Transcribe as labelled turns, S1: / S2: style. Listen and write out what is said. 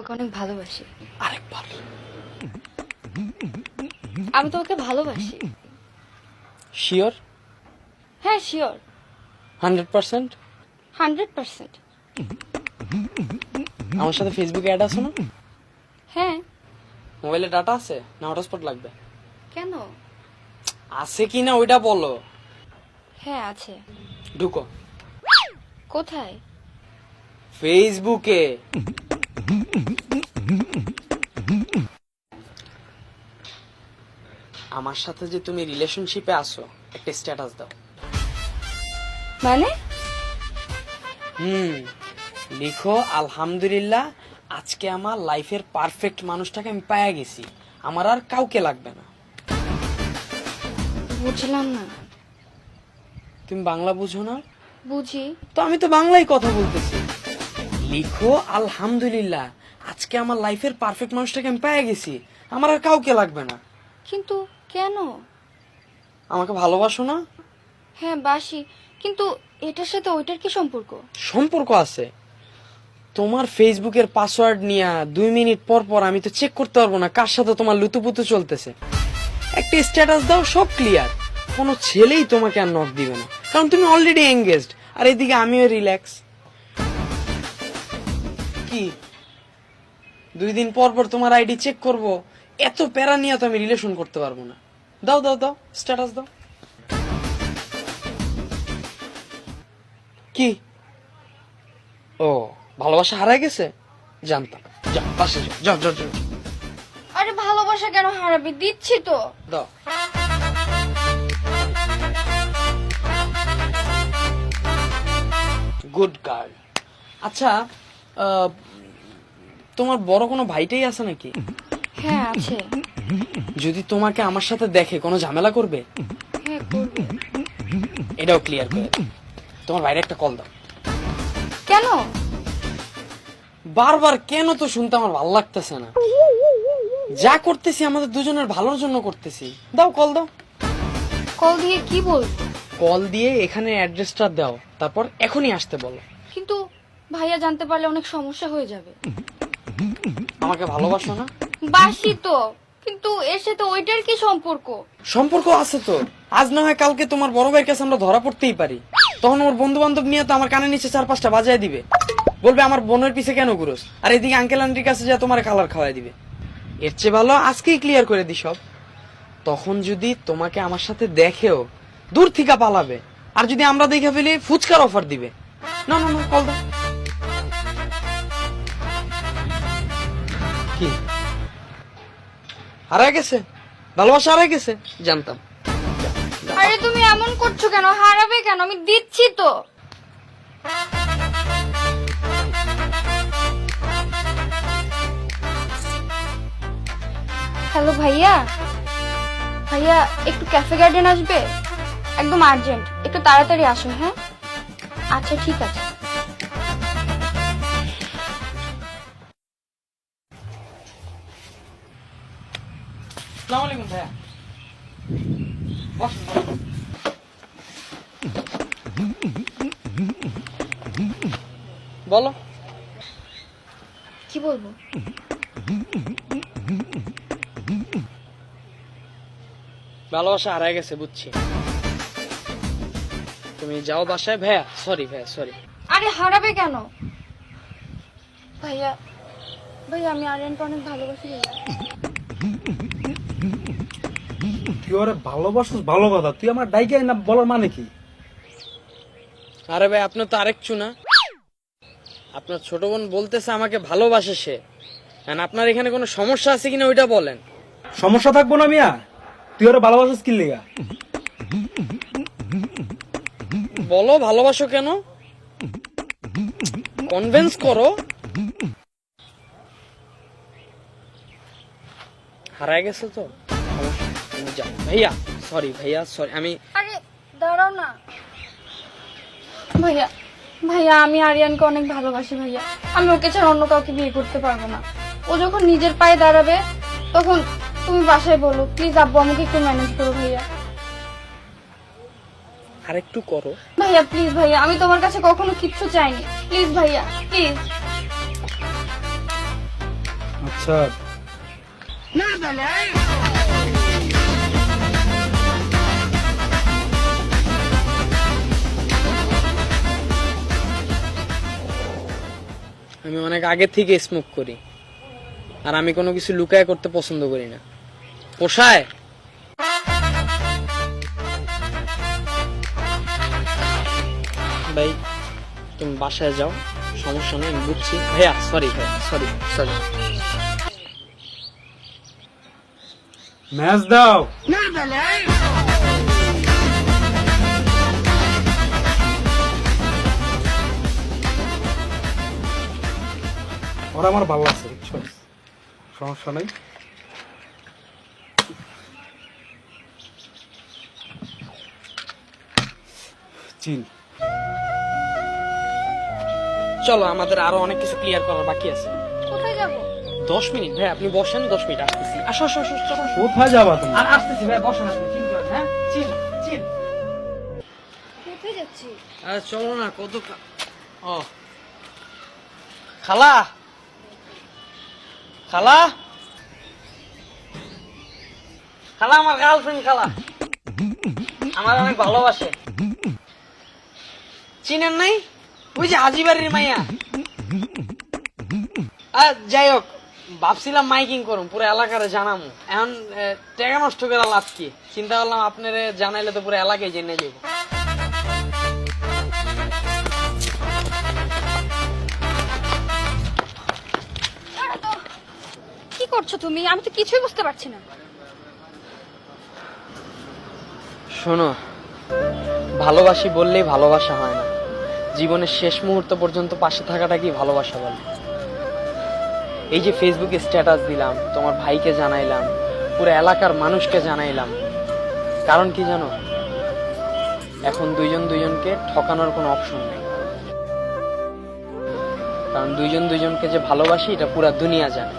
S1: তোমাকে অনেক ভালোবাসি।
S2: আরেকবার।
S1: আমি তোমাকে ভালোবাসি।
S2: শিওর?
S1: হ্যাঁ শিওর।
S2: 100%?
S1: 100%।
S2: আমার সাথে ফেসবুকে অ্যাড আছে না?
S1: হ্যাঁ।
S2: মোবাইলে ডাটা আছে না হটস্পট লাগবে?
S1: কেন?
S2: আছে কি না ওইটা বলো।
S1: হ্যাঁ আছে।
S2: ঢুকো।
S1: কোথায়?
S2: ফেসবুকে। আমার সাথে যে তুমি রিলেশনশিপে আছো একটা স্ট্যাটাস দাও।
S1: মানে?
S2: লিখো আলহামদুলিল্লাহ আজকে আমার লাইফের পারফেক্ট মানুষটাকে আমি পেয়ে গেছি, আমার আর কাউকে লাগবে না।
S1: বুঝলাম না।
S2: তুমি বাংলা বুঝো না?
S1: বুঝি।
S2: তো আমি তো বাংলায় কথা বলতেছি। লিখো আলহামদুলিল্লাহ আজকে আমার লাইফের পারফেক্ট মানুষটাকে আমি পেয়ে গেছি, আমার আর কাউকে লাগবে না।
S1: কিন্তু কেন?
S2: আমাকে ভালোবাসো না?
S1: হ্যাঁ বাসি, কিন্তু এটার সাথে ওইটার কি সম্পর্ক?
S2: সম্পর্ক আছে। তোমার ফেসবুকের পাসওয়ার্ড নিয়ে 2 মিনিট পর পর আমি তো চেক করতে পারবো না কার সাথে তোমার লুতুপুতু চলতেছে। একটা স্ট্যাটাস দাও, সব ক্লিয়ার। কোনো ছেলেই তোমাকে আর নক দিবে না, কারণ তুমি অলরেডি এঙ্গেজড, আর এদিকে আমিও রিল্যাক্স। কি 2 দিন পর পর তোমার আইডি চেক করব? এত প্যারা নিয়ে তো আমি রিলেশন করতে পারবো না। দাও দাও দাও স্ট্যাটাস দাও। কি? ও ভালোবাসা হারায় গেছে? জানতাম। যাও পাশে যাও, যাও যাও যাও।
S1: আরে ভালোবাসা কেন হারাবি? দিচ্ছি তো।
S2: দাও। Good girl. আচ্ছা তোমার বড় কোনো ভাইটাই আছে নাকি?
S1: হ্যাঁ আছে।
S2: যদি তোমাকে আমার সাথে দেখে কোনো ঝামেলা করবে?
S1: হ্যাঁ করবে।
S2: এটাও ক্লিয়ার করে দাও। তোমার ভাইরে একটা কল দাও।
S1: কেন?
S2: বারবার কেন তো শুনতে আমার ভালো লাগতেছে না। যা করতেছি আমাদের দুজনের ভালোর জন্য করতেছি। দাও কল দাও।
S1: কল দিয়ে কি বলবো?
S2: কল দিয়ে এখানে অ্যাড্রেসটা দাও, তারপর এখনই আসতে বলো।
S1: কিন্তু ভাইয়া জানতে পারলে অনেক সমস্যা হয়ে যাবে।
S2: আমাকে ভালোবাসো না?
S1: বাসি তো, কিন্তু এর সাথে ওইটার কি সম্পর্ক?
S2: সম্পর্ক আছে তো। আজ না হয় কালকে তোমার বড় ভাইয়ের কাছে আমরা ধরা পড়তেই পারি। তখন ওর বন্ধু বান্ধব নিয়ে তো আমার কানে নিচে 4-5টা বাজায় দিবে, বলবে আমার বোনের পিছে কেন ঘুরোস, আর এদিকে আঙ্কেল আন্টির কাছে যা তোমার কালার খাওয়াই দিবে। এর চেয়ে ভালো আজকেই ক্লিয়ার করে দি সব। তখন যদি তোমাকে আমার সাথে দেখেও দূর থেকে পালাবে, আর যদি আমরা দেখে ফেলি ফুচকার অফার দিবে। না না না কল দাও। কি হারায় গেছে? ভালোবাসা হারায় গেছে? জানতাম।
S1: আরে তুমি এমন করছো কেন? হারাবে কেন? আমি দিচ্ছি তো। হ্যালো ভাইয়া। ভাইয়া একটু ক্যাফে গার্ডেন আসবে? একদম আর্জেন্ট, একটু তাড়াতাড়ি আসো। হ্যাঁ আচ্ছা ঠিক আছে।
S2: আসসালামু আলাইকুম ভাইয়া। বসুন, বসুন। বলো।
S1: কি বলবো?
S2: ভালোবাসা হারায় গেছে বুঝছি। তুমি যাও বাসায়। ভাইয়া সরি, ভাইয়া সরি।
S1: আরে হারাবে কেন? ভাইয়া ভাইয়া আমি আরিয়ানকে অনেক ভালোবাসি ভাইয়া।
S3: তুই ওরে ভালোবাসিস ভালো কথা, তুই আমার ডাইকে না বলার মানে কি?
S2: আরে ভাই আপনার তো আরেক চুনা। আপনার ছোট বোন বলতেছে আমাকে ভালোবাসে সে। আপনার এখানে কোনো সমস্যা আছে কিনা ওইটা বলেন।
S3: সমস্যা থাকবো না মিয়া? তুই ওরে ভালোবাসিস কি লেগা?
S2: বলো ভালোবাসো কেন, কনভিন্স করো। হারায় গেছে তো তুমি যাও। ভাইয়া সরি, ভাইয়া সরি। আমি
S1: আরে দাঁড়াও না ভাইয়া। ভাইয়া আমি আরিয়ানকে অনেক ভালোবাসি ভাইয়া। আমি ওকে ছাড়া অন্য কাউকে বিয়ে করতে পারবো না। ও যখন নিজের পায়ে দাঁড়াবে তখন তুমি বাসায় বলো। প্লিজ আব্বু আমাকে একটু ম্যানেজ করো ভাইয়া।
S2: আরেকটু করো
S1: ভাইয়া প্লিজ ভাইয়া, আমি তোমার কাছে কখনো কিচ্ছু চাইনি। প্লিজ ভাইয়া প্লিজ।
S3: আচ্ছা
S2: আমি অনেক আগে থেকে স্মোক করি, আর আমি কোনো কিছু লুকায় করতে পছন্দ করি না। পোষায়? ভাই তুমি বাসায় যাও, সমস্যা নেই, আমি বুঝছি। ভাইয়া সরি, ভাইয়া সরি সরি।
S3: ম্যাচ দাও। ওরা আমার ভালো লাগছে, বুঝছো? সমস্যা নাই। চিন
S2: চলো, আমাদের আরো অনেক কিছু ক্লিয়ার করার বাকি আছে।
S1: কোথায় যাব?
S2: 10 মিনিট ভাই, আপনি বসেন, 10 মিনিট আসতেছি। আসো আসো আসো, চলো।
S3: কোথায় যাবা তুমি?
S2: আর আসতেছি ভাই, বসেন আপনি, চিল করেন। হ্যাঁ চিল চিল।
S1: কোথায় যাচ্ছি?
S2: আরে চলো না, কত ও খালা, খালা, খালা, আমার গার্লফ্রেন্ড খালা, আমার অনেক ভালোবাসে। চিনেন নাই? ওই যে হাজিবাড়ির মাইয়া। যাই হোক, ভাবছিলাম মাইকিং করুম, পুরো এলাকারে জানামু। এখন টাকা নষ্ট করে লাভ কি? চিন্তা করলাম আপনারে জানাইলে তো পুরো এলাকায় জেনে যাবো।
S1: কি করছো তুমি? আমি তো কিছুই বুঝতে পারছি না।
S2: শোনো, ভালোবাসি বললেই ভালোবাসা হয় না, জীবনের শেষ মুহূর্ত পর্যন্ত পাশে থাকাটা কি ভালোবাসা বলে? এই যে ফেসবুকে স্ট্যাটাস দিলাম, তোমার ভাইকে জানাইলাম, পুরো এলাকার মানুষকে জানাইলাম, কারণ কি জানো? এখন দুইজন দুইজনকে ঠকানোর কোনো অপশন নেই, কারণ দুইজন দুইজনকে যে ভালোবাসি এটা পুরা দুনিয়া জানে।